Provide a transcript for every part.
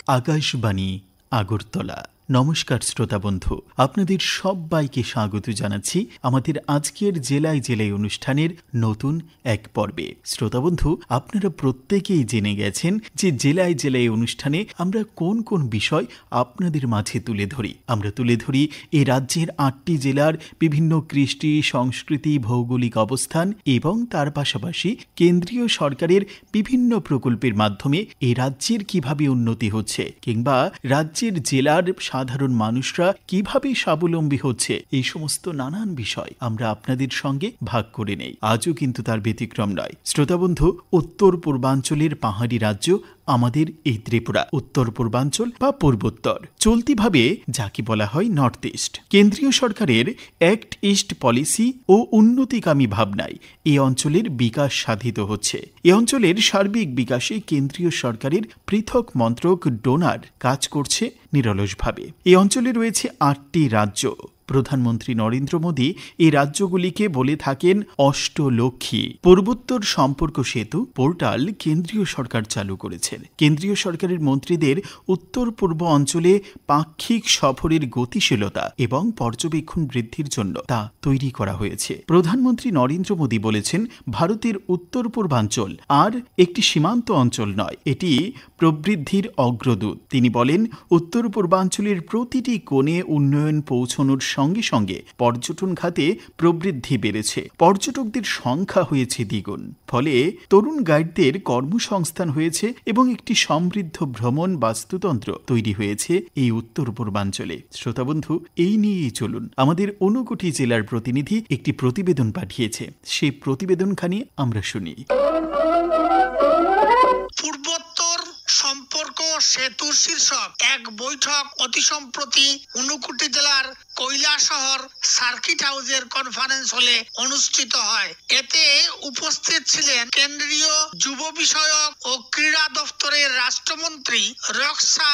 আকাশবাণী আগরতলা। নমস্কার শ্রোতা বন্ধু, আপনাদের সবাইকে স্বাগত জানাচ্ছি আমাদের আজকের জেলায় জেলায় অনুষ্ঠানের নতুন এক পর্বে। শ্রোতা বন্ধু, আপনারা প্রত্যেকেই জেনে গেছেন যে জেলায় জেলায় অনুষ্ঠানে আমরা কোন কোন বিষয় আপনাদের মাঝে তুলে ধরি। আমরা তুলে ধরি এই রাজ্যের ৮টি জেলার বিভিন্ন কৃষ্টি, সংস্কৃতি, ভৌগোলিক অবস্থান এবং তার পাশাপাশি কেন্দ্রীয় সরকারের বিভিন্ন প্রকল্পের মাধ্যমে এই রাজ্যের কিভাবে উন্নতি হচ্ছে কিংবা রাজ্যের জেলার সাধারণ মানুষরা কিভাবে স্বাবলম্বী হচ্ছে, এই সমস্ত নানান বিষয় আমরা আপনাদের সঙ্গে ভাগ করে নেই। আজও কিন্তু তার ব্যতিক্রম নয়। শ্রোতা বন্ধু, উত্তর পূর্বাঞ্চলের পাহাড়ি রাজ্য আমাদের এই ত্রিপুরা, উত্তর পূর্বাঞ্চল বা পূর্বোত্তর, চলতিভাবে যাকে বলা হয় নর্থ ইস্ট। কেন্দ্রীয় সরকারের অ্যাক্ট ইস্ট পলিসি ও উন্নতিকামী ভাবনায় এই অঞ্চলের বিকাশ সাধিত হচ্ছে। এই অঞ্চলের সার্বিক বিকাশে কেন্দ্রীয় সরকারের পৃথক মন্ত্রক ডোনার কাজ করছে নিরলসভাবে। এই অঞ্চলে রয়েছে ৮টি রাজ্য। প্রধানমন্ত্রী নরেন্দ্র মোদী এই রাজ্যগুলিকে বলে থাকেন অষ্টলক্ষ্মী। পূর্বোত্তর সম্পর্ক সেতু পোর্টাল কেন্দ্রীয় সরকার চালু করেছেন। কেন্দ্রীয় সরকারের মন্ত্রীদের উত্তর পূর্ব অঞ্চলে পাক্ষিক সফরের গতিশীলতা এবং পর্যবেক্ষণ বৃদ্ধির জন্য তা তৈরি করা হয়েছে। প্রধানমন্ত্রী নরেন্দ্র মোদী বলেছেন, ভারতের উত্তর পূর্বাঞ্চল আর একটি সীমান্ত অঞ্চল নয়, এটি প্রবৃদ্ধির অগ্রদূত। তিনি বলেন, উত্তর পূর্বাঞ্চলের প্রতিটি কোণে উন্নয়ন পৌঁছানোর সঙ্গে সঙ্গে পর্যটন খাতে প্রবৃদ্ধি বেড়েছে। পর্যটকদের সংখ্যা হয়েছে দ্বিগুণ। ফলে তরুণ গাইডদের কর্মসংস্থান হয়েছে এবং একটি সমৃদ্ধ ভ্রমণ বাস্তুতন্ত্র তৈরি হয়েছে এই উত্তর পূর্বাঞ্চলে। শ্রোতা বন্ধু, এই নিয়েই চলুন। আমাদের 59 জেলার প্রতিনিধি একটি প্রতিবেদন পাঠিয়েছে, সেই প্রতিবেদনখানি আমরা শুনি। পূর্বোত্তর সম্পর্ক সেতু শীর্ষক এক বৈঠক অতি সম্প্রতি 59 জেলার কৈলাসহর সার্কিট হাউসের কনফারেন্স হলে অনুষ্ঠিত হয়। এতে উপস্থিত ছিলেন কেন্দ্রীয় যুব বিষয়ক ও ক্রীড়া দপ্তরের রাষ্ট্রমন্ত্রী রক্সা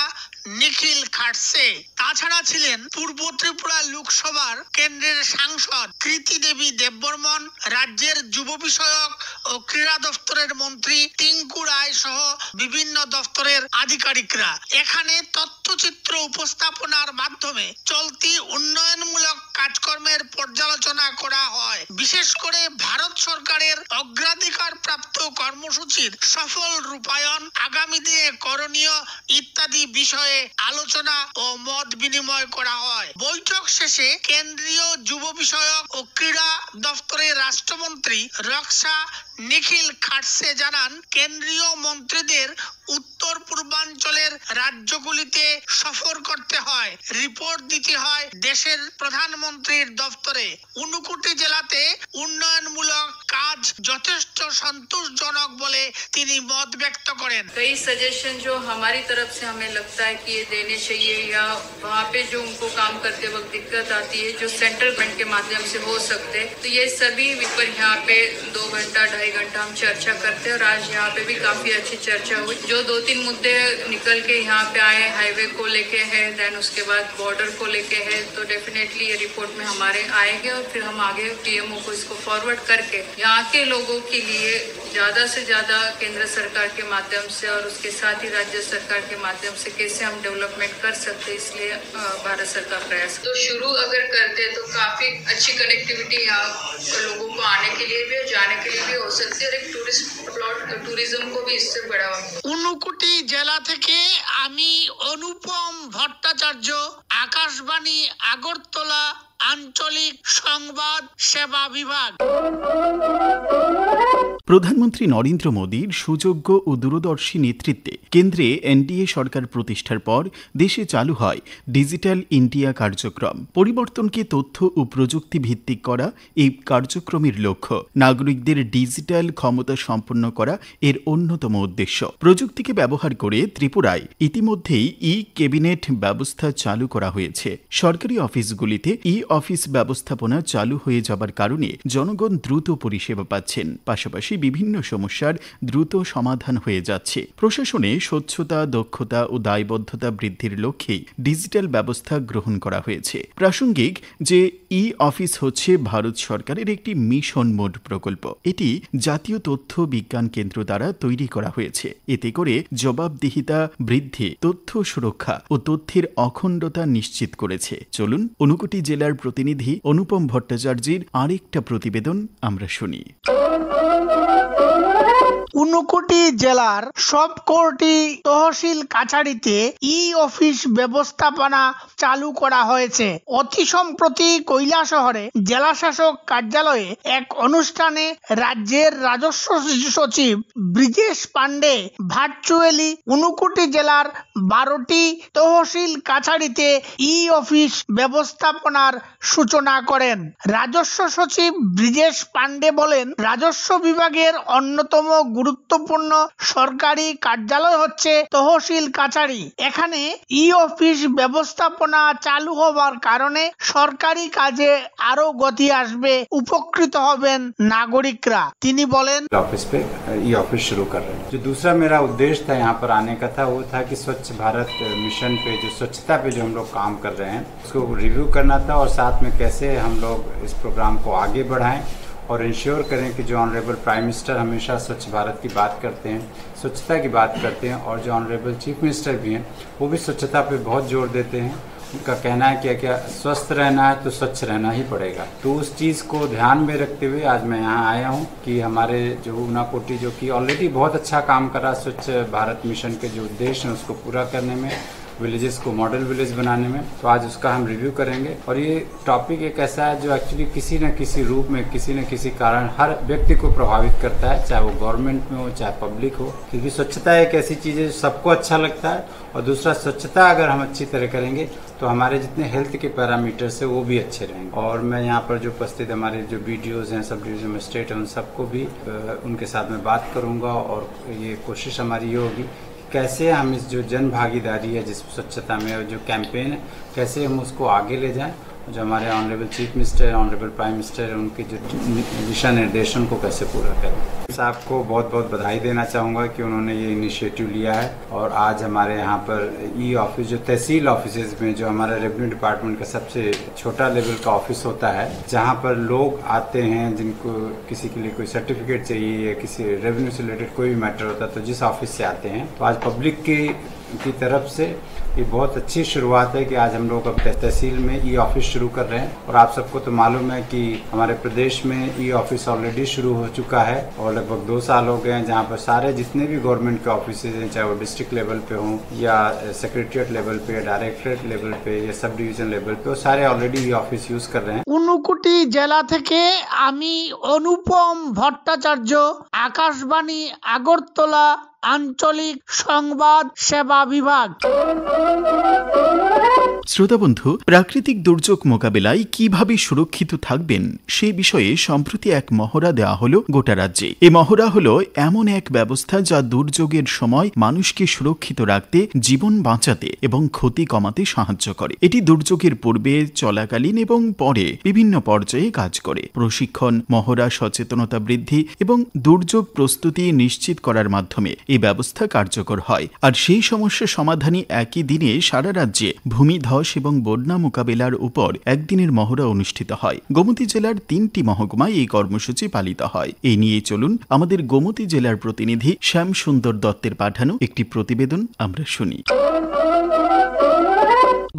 নিখিল খাটসে। তাছাড়া ছিলেন পূর্ব ত্রিপুরা লোকসভার কেন্দ্রের সাংসদ কৃতি দেবী দেববর্মন, রাজ্যের যুব বিষয়ক ও ক্রীড়া দপ্তরের মন্ত্রী টিঙ্কু রায় সহ বিভিন্ন দপ্তরের আধিকারিকরা। এখানে তথ্যচিত্র উপস্থাপনার মাধ্যমে চলতি উন্নয়নমূলক কাজকর্মের পর্যালোচনা করা হয়। বিশেষ করে ভারত সরকারের অগ্রাধিকার প্রাপ্ত কর্মসূচির সফল রূপায়ণ, আগামী দিনে করণীয় ইত্যাদি বিষয়ে আলোচনা ও মত বিনিময় করা হয়। বৈঠক শেষে কেন্দ্রীয় যুব বিষয়ক ও ক্রীড়া দপ্তরের রাষ্ট্রমন্ত্রী রক্সা নিখিল খাটসে জানান, কেন্দ্রীয় মন্ত্রীদের উত্তর পূর্বাঞ্চলের রাজ্যগুলিতে সফর করতে হয়, রিপোর্ট দিতে হয় দেশের প্রধানমন্ত্রীর দপ্তরে। 59 জেলাতে উন্নয়নমূলক কাজ যথেষ্ট সন্তোষজনক বলে তিনি মত ব্যক্ত করেন। कई सजेशन जो हमारी तरफ से हमें लगता है कि ये देने चाहिए, या वहाँ पे जो उनको काम करते वक्त दिक्कत आती है जो सेंट्रल गवर्नमेंट के माध्यम से हो सकते, तो ये सभी पर यहाँ पे 2 घंटा 2.5 घंटा हम चर्चा करते हैं। और आज यहाँ पे भी काफी अच्छी चर्चा हुई। जो 2-3 मुद्दे निकल के यहाँ पे आए, हाईवे को लेके है, देन उसके बाद बॉर्डर को लेके है, तो डेफिनेटली ये रिपोर्ट में हमारे आएंगे और फिर हम आगे पीएमओ को इसको फॉरवर्ड करके यहाँ के लोगों के लिए ज्यादा से ज्यादा केंद्र सरकार के माध्यम से और उसके साथ ही राज्य सरकार के माध्यम से कैसे हम डेवलपमेंट कर सकते, इसलिए भारत सरकार प्रयास। तो शुरू अगर करते तो काफी अच्छी कनेक्टिविटी यहाँ लोगों को आने के लिए भी और जाने के लिए भी हो सकती है, और एक टूरिस्ट प्लॉट टूरिज्म को भी इससे बढ़ावा। 59 জেলা থেকে আমি অনুপম ভট্টাচার্য, আকাশবাণী আগরতলা আঞ্চলিক সংবাদ সেবা বিভাগ। প্রধানমন্ত্রী নরেন্দ্র মোদীর সুযোগ্য ও দূরদর্শী নেতৃত্বে কেন্দ্রে এনডিএ সরকার প্রতিষ্ঠার পর দেশে চালু হয় ডিজিটাল ইন্ডিয়া কার্যক্রম। পরিবর্তনকে তথ্য ও প্রযুক্তি ভিত্তিক করা এই কার্যক্রমের লক্ষ্য। নাগরিকদের ডিজিটাল ক্ষমতা সম্পন্ন করা এর অন্যতম উদ্দেশ্য। প্রযুক্তিকে ব্যবহার করে ত্রিপুরায় ইতিমধ্যেই ই ক্যাবিনেট ব্যবস্থা চালু করা হয়েছে। সরকারি অফিসগুলিতে ই অফিস ব্যবস্থাপনা চালু হয়ে যাবার কারণে জনগণ দ্রুত পরিষেবা পাচ্ছেন। পাশাপাশি পাশাপাশি বিভিন্ন সমস্যার দ্রুত সমাধান হয়ে যাচ্ছে। প্রশাসনে স্বচ্ছতা, দক্ষতা ও দায়বদ্ধতা বৃদ্ধির লক্ষ্যেই ডিজিটাল ব্যবস্থা গ্রহণ করা হয়েছে। প্রাসঙ্গিক যে অফিস হচ্ছে ভারত সরকারের একটি মিশন মোড প্রকল্প। এটি জাতীয় তথ্য বিজ্ঞান কেন্দ্র দ্বারা তৈরি করা হয়েছে। এতে করে জবাবদিহিতা বৃদ্ধি, তথ্য সুরক্ষা ও তথ্যের অখণ্ডতা নিশ্চিত করেছে। চলুন ঊনকোটি জেলার প্রতিনিধি অনুপম ভট্টাচার্যের আরেকটা প্রতিবেদন আমরা শুনি। ঊনকোটি জেলার সবকটি তহসিল কাছারিতে অফিস ব্যবস্থাপনা চালু করা হয়েছে। অতি সম্প্রতি কৈলাসহরে জেলা শাসক কার্যালয়ে এক অনুষ্ঠানে রাজ্যের রাজস্ব সচিব ব্রিজেশ পান্ডে ভার্চুয়ালি ঊনকোটি জেলার 12টি তহসিল কাছারিতে অফিস ব্যবস্থাপনার সূচনা করেন। রাজস্ব সচিব ব্রিজেশ পান্ডে বলেন, রাজস্ব বিভাগের অন্যতম গুরুত্বপূর্ণ সরকারি কার্যালয় হচ্ছে তহসিল কাছারি। এখানে অফিস ব্যবস্থাপনা চালু হওয়ার কারণে সরকারি কাজে আরো গতি আসবে, উপকৃত হবেন নাগরিকরা। তিনি বলেন, ऑफिस पे ऑफिस शुरू कर रहे हैं। जो दूसरा मेरा उद्देश्य था यहाँ पर आने का था, वो था कि स्वच्छ भारत मिशन पे, जो स्वच्छता पे जो हम लोग काम कर रहे हैं उसको रिव्यू करना था और साथ में कैसे हम लोग इस प्रोग्राम को आगे बढ़ाएं और इंश्योर करें कि जो ऑनरेबल प्राइम मिनिस्टर हमेशा स्वच्छ भारत की बात करते हैं, स्वच्छता की बात करते हैं, और जो ऑनरेबल चीफ मिनिस्टर भी हैं वो भी स्वच्छता पे बहुत जोर देते हैं। उनका कहना है कि क्या स्वस्थ रहना है तो स्वच्छ रहना ही पड़ेगा। तो उस चीज़ को ध्यान में रखते हुए आज मैं यहाँ आया हूँ कि हमारे जो ऊनाकोटी जो कि ऑलरेडी बहुत अच्छा काम कर रहा है स्वच्छ भारत मिशन के जो उद्देश्य हैं उसको पूरा करने में, विलेजेस को मॉडल विलेज बनाने में, तो आज उसका हम रिव्यू करेंगे। और ये टॉपिक एक ऐसा है जो एक्चुअली किसी न किसी रूप में, किसी न किसी कारण हर व्यक्ति को प्रभावित करता है, चाहे वो गवर्नमेंट में हो चाहे पब्लिक हो, क्योंकि स्वच्छता एक ऐसी चीज़ है जो सबको अच्छा लगता है। और दूसरा, स्वच्छता अगर हम अच्छी तरह करेंगे तो हमारे जितने हेल्थ के पैरामीटर्स है वो भी अच्छे रहेंगे। और मैं यहाँ पर जो उपस्थित हमारे जो BDOs हैं, सब डिवीजन मजिस्ट्रेट हैं, उन सबको भी उनके साथ में बात करूँगा और ये कोशिश हमारी ये होगी कैसे हम इस जो जन भागीदारी है जिस स्वच्छता में, और जो कैंपेन है कैसे हम उसको आगे ले जाएं, जो हमारे honourable chief minister, honourable prime minister है, उनके जो दिशा निर्देशन को कैसे पूरा करें। साहब को बहुत बहुत बधाई देना चाहूँगा कि उन्होंने ये इनिशिएटिव लिया है। और आज हमारे यहाँ पर ऑफिस जो तहसील ऑफिसेज में, जो हमारा रेवेन्यू डिपार्टमेंट का सबसे छोटा लेवल का ऑफिस होता है, जहाँ पर लोग आते हैं जिनको किसी के लिए कोई सर्टिफिकेट चाहिए या किसी रेवेन्यू से रिलेटेड कोई भी मैटर होता है, तो जिस ऑफिस से आते हैं, तो आज पब्लिक की तरफ से ये बहुत अच्छी शुरुआत है कि आज हम लोग अब तहसील में ऑफिस शुरू कर रहे हैं। और आप सबको तो मालूम है कि हमारे प्रदेश में ऑफिस ऑलरेडी शुरू हो चुका है और लगभग 2 साल हो गए हैं, जहाँ पर सारे जितने भी गवर्नमेंट के ऑफिस हैं, चाहे वो डिस्ट्रिक्ट लेवल पे हों या सेक्रेटरिएट लेवल पे या डायरेक्टरेट लेवल पे या सब डिवीजन लेवल पे, वो सारे ऑलरेडी ऑफिस यूज कर रहे हैं। ঊনকোটি জেলা থেকে আমি অনুপম ভট্টাচার্য, আকাশবাণী আগরতলা আঞ্চলিক সংবাদ সেবা বিভাগ। শ্রোতা বন্ধু, প্রাকৃতিক দুর্যোগ মোকাবেলায় কিভাবে সুরক্ষিত থাকবেন সে বিষয়ে সম্প্রতি এক মহড়া দেওয়া হলো গোটা রাজ্যে। এই মহড়া হলো এমন এক ব্যবস্থা যা দুর্যোগের সময় মানুষকে সুরক্ষিত রাখতে, জীবন বাঁচাতে এবং ক্ষতি কমাতে সাহায্য করে। এটি দুর্যোগের পূর্বে, চলাকালীন এবং পরে বিভিন্ন পর্যায়ে কাজ করে। প্রশিক্ষণ, মহড়া, সচেতনতা বৃদ্ধি এবং দুর্যোগ প্রস্তুতি নিশ্চিত করার মাধ্যমে এই ব্যবস্থা কার্যকর হয়। আর সেই সমস্যা সমাধানে একই দিনে সারা রাজ্যে ভূমিধস এবং বন্যা মোকাবেলার উপর একদিনের মহড়া অনুষ্ঠিত হয়। গোমতী জেলার 3টি মহকুমায় এই কর্মসূচি পালিত হয়। এই নিয়ে চলুন আমাদের গোমতী জেলার প্রতিনিধি শ্যাম সুন্দর দত্তের পাঠানো একটি প্রতিবেদন আমরা শুনি।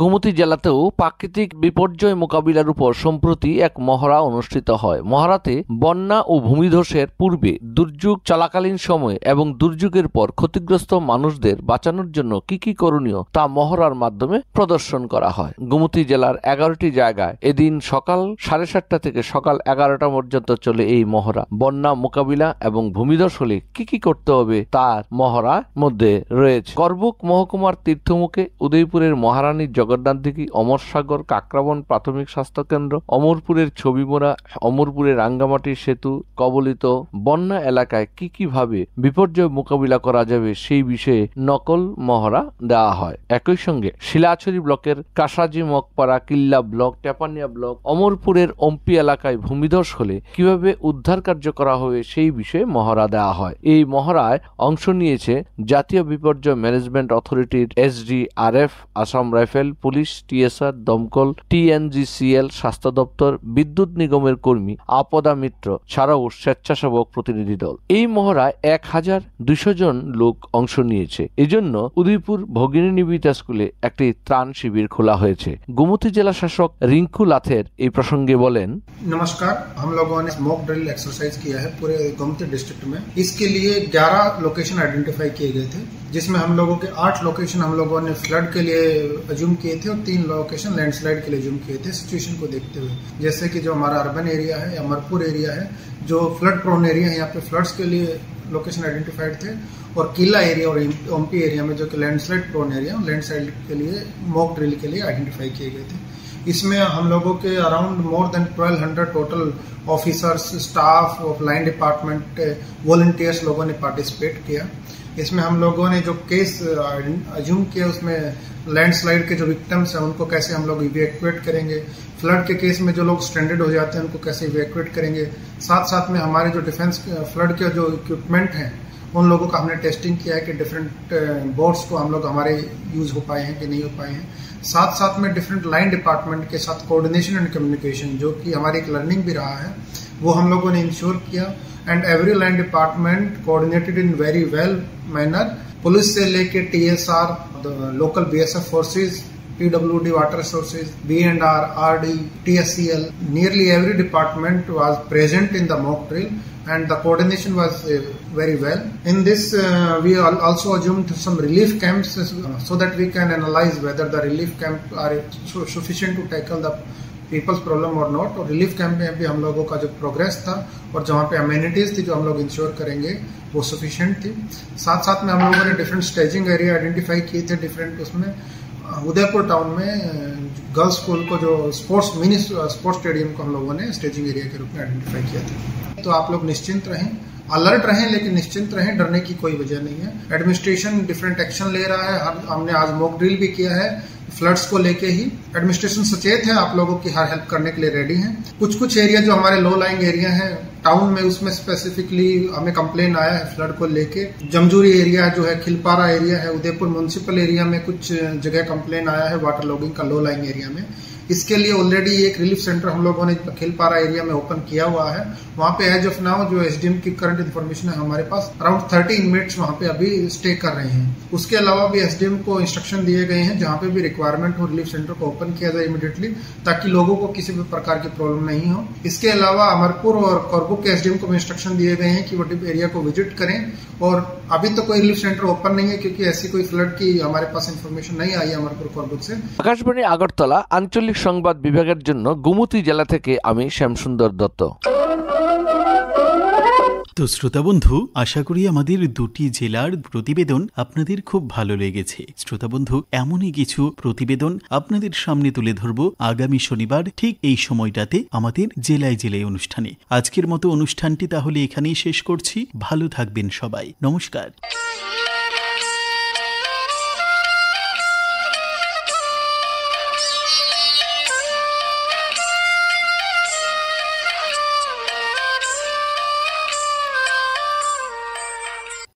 গোমতী জেলাতেও প্রাকৃতিক বিপর্যয় মোকাবিলার উপর সম্প্রতি এক মহড়া অনুষ্ঠিত হয়। মহড়াতে বন্যা ও ভূমিধসের পূর্বে, দুর্যোগ চলাকালীন সময়ে এবং দুর্যোগের পর ক্ষতিগ্রস্ত মানুষদের বাঁচানোর জন্য কি কি করণীয় তা মহড়ার মাধ্যমে প্রদর্শন করা হয়। গোমতী জেলার 11টি জায়গায় এদিন সকাল 7:30 থেকে সকাল 11টা পর্যন্ত চলে এই মহড়া। বন্যা মোকাবিলা এবং ভূমিধস হলে কি কি করতে হবে তার মহড়ার মধ্যে রয়েছে। করবুক মহকুমার তীর্থমুখে উদয়পুরের মহারানীর জগন্নাথদিঘি, অমরসাগর, কাকরাবন প্রাথমিক স্বাস্থ্য কেন্দ্র, অমরপুরের ছবিমোড়া, অমরপুরের রাঙ্গামাটির সেতু কবলিত বন্যা এলাকায় কিভাবে বিপর্যয় মোকাবিলা করা যাবে সেই বিষয়ে নকল মহড়া দেওয়া হয়। একই সঙ্গে শিলাছড়ি ব্লকের কাসাজি মগপাড়া, কিল্লা ব্লক, টেপানিয়া ব্লক, অমরপুরের অম্পি এলাকায় ভূমিধস হলে কিভাবে উদ্ধার কার্য করা হবে সেই বিষয়ে মহড়া দেওয়া হয়। এই মহড়ায় অংশ নিয়েছে জাতীয় বিপর্যয় ম্যানেজমেন্ট অথরিটির SDRF, Assam rifle, police, TSR, দমকল, TNGCL, স্বাস্থ্য দপ্তর, বিদ্যুৎ নিগমের কর্মী, আপদা মিত্র ছাড়াও স্বেচ্ছাসেবক প্রতিনিধি দল। এই মহড়ায় 1200 জন লোক অংশ নিয়েছে। এজন্য উদয়পুর ভগিনী নিবেদিতা স্কুলে একটি ত্রাণ শিবির খোলা হয়েছে। গোমতী জেলা শাসক रिंकू लाथेर এই প্রসঙ্গে বলেন, नमस्कार। हम लोगों ने मॉक ड्रिल एक्सरसाइज किया है पूरे गोमती डिस्ट्रिक्ट में। इसके लिए 11 लोकेशन आइडेंटिफाई किए गए थे, जिसमें हम लोगों के 8 लोकेशन हम लोगों ने फ्लड के लिए अज्यूम किए थे और 3 लोकेशन लैंडस्लाइड के लिए अज्यूम किए थे सिचुएशन को देखते हुए। जैसे कि जो हमारा अर्बन एरिया है, अमरपुर एरिया है, जो फ्लड प्रोन एरिया है, यहाँ पे फ्लड्स के लिए लोकेशन आइडेंटिफाइड थे, और किला एरिया और ओम्पी एरिया में जो कि लैंडस्लाइड प्रोन एरिया, लैंडस्लाइड के लिए मॉक ड्रिल के लिए आइडेंटिफाई किए गए थे। इसमें हम लोगों के around more than 1200 total officers, staff of line department, volunteers लोगों ने पार्टिसिपेट किया। इसमें हम लोगों ने जो केस अज्यूम किया उसमें लैंडस्लाइड के जो विक्टिम्स हैं उनको कैसे हम लोग इवैक्यूएट करेंगे, फ्लड के केस में जो लोग स्ट्रैंडेड हो जाते हैं उनको कैसे इवैक्यूएट करेंगे, साथ साथ में हमारे जो डिफेंस फ्लड के जो इक्विपमेंट हैं उन लोगों का हमने टेस्टिंग किया है कि डिफरेंट बोर्ड्स को हम लोग हमारे यूज हो पाए हैं कि नहीं हो पाए हैं। साथ साथ में डिफरेंट लाइन डिपार्टमेंट के साथ कोऑर्डिनेशन एंड कम्युनिकेशन, जो कि हमारी एक लर्निंग भी रहा है, वो हम लोगों ने इंश्योर किया। And every line department coordinated in very well manner. Police से लेके TSR, local BSF forces, PWD water resources, B&R, RD, TSCL, nearly every department was present in the mock drill and the coordination was very well. In this, we also assumed some relief camps so that we can analyze whether the relief camps are sufficient to tackle the people's problem or not. और relief camp में भी हम लोगों का जो progress था और जहाँ पे अमेनिटीज थी जो हम लोग इंश्योर करेंगे वो सफिशिएंट थी। साथ साथ में हम लोगों ने डिफरेंट स्टेजिंग एरिया आइडेंटिफाई किए थे। डिफरेंट उसमें उदयपुर टाउन में गर्ल्स स्कूल को जो मिनी स्पोर्ट्स स्टेडियम को हम लोगों ने स्टेजिंग एरिया के रूप में आइडेंटिफाई किया था। तो आप लोग निश्चिंत रहें, अलर्ट रहें, लेकिन निश्चिंत रहें, डरने की कोई वजह नहीं है। एडमिनिस्ट्रेशन डिफरेंट एक्शन ले रहा है। हमने आज मॉक ड्रिल भी किया है फ्लड्स को लेके ही। एडमिनिस्ट्रेशन सचेत है, आप लोगों की हर हेल्प करने के लिए रेडी है। कुछ एरिया जो हमारे लो लाइंग एरिया है टाउन में, उसमें स्पेसिफिकली हमें कंप्लेन आया है फ्लड को लेके। जमजूरी एरिया जो है, खिलपारा एरिया है, उदयपुर म्युनिसिपल एरिया में कुछ जगह कंप्लेन आया है वाटर लॉगिंग का लो लाइंग एरिया में। इसके लिए ऑलरेडी एक रिलीफ सेंटर हम लोगों ने खिलपारा एरिया में ओपन किया हुआ है। वहाँ पे एज ऑफ नाउ जो SDM की करंट इन्फॉर्मेशन है हमारे पास अराउंड 30 इनमेट्स वहाँ पे अभी स्टे कर रहे हैं। उसके अलावा भी SDM को इंस्ट्रक्शन दिए गए हैं जहाँ पे भी रिक्वायरमेंट हो रिलीफ सेंटर को ओपन किया जाए इमीडिएटली, ताकि लोगों को किसी भी प्रकार की प्रॉब्लम नहीं हो। इसके अलावा अमरपुर और कोरबुक के SDM को भी इंस्ट्रक्शन दिए गए हैं कि वो एरिया को विजिट करें। और अभी तो कोई रिलीफ सेंटर ओपन नहीं है क्योंकि ऐसी कोई फ्लड की हमारे पास इन्फॉर्मेशन नहीं आई है अमरपुर कोरबुक से। আকাশবাণী আগরতলা আঞ্চলিক সংবাদ বিভাগের জন্য গোমতী জেলা থেকে আমি শ্যামসুন্দর দত্ত। তো শ্রোতা বন্ধু, আশা করি আমাদের দুটি জেলার প্রতিবেদন আপনাদের খুব ভালো লেগেছে। শ্রোতা বন্ধু, এমনই কিছু প্রতিবেদন আপনাদের সামনে তুলে ধরব আগামী শনিবার ঠিক এই সময়টাতে আমাদের জেলায় জেলায় অনুষ্ঠানে। আজকের মতো অনুষ্ঠানটি তাহলে এখানেই শেষ করছি। ভালো থাকবেন সবাই, নমস্কার।